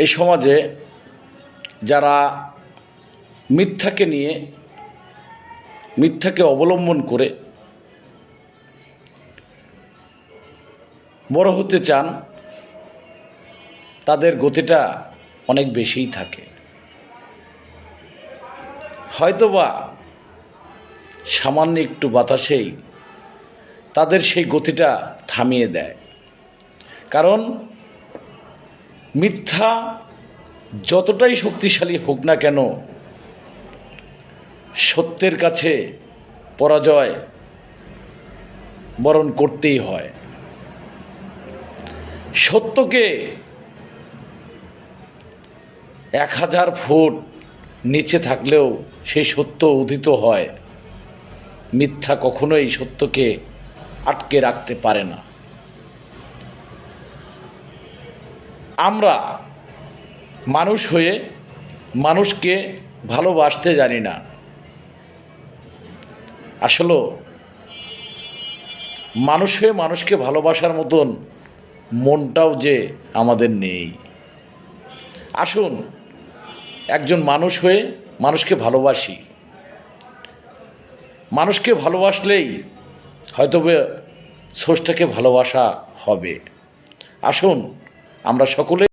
এই সমাজে যারা মিথ্যাকে অবলম্বন করে বড় হতে চান, তাদের গতিটা অনেক বেশিই থাকে। হয়তোবা সামান্য একটু বাতাসেই তাদের সেই গতিটা থামিয়ে দেয়। কারণ মিথ্যা যতটাই শক্তিশালী হোক না কেন, সত্যের কাছে পরাজয় বরণ করতেই হয়। সত্যকে 1000 ফুট নিচে থাকলেও সেই সত্য উদিত হয়। মিথ্যা কখনোই সত্যকে আটকে রাখতে পারে না। আমরা মানুষ হয়ে মানুষকে ভালোবাসতে জানি না। আসলে মানুষ হয়ে মানুষকে ভালোবাসার মতন মনটাও যে আমাদের নেই। আসুন একজন মানুষ হয়ে মানুষকে ভালোবাসি। মানুষকে ভালোবাসলেই হয়তো স্রষ্টাকে ভালোবাসা হবে। আসুন আমরা সকলে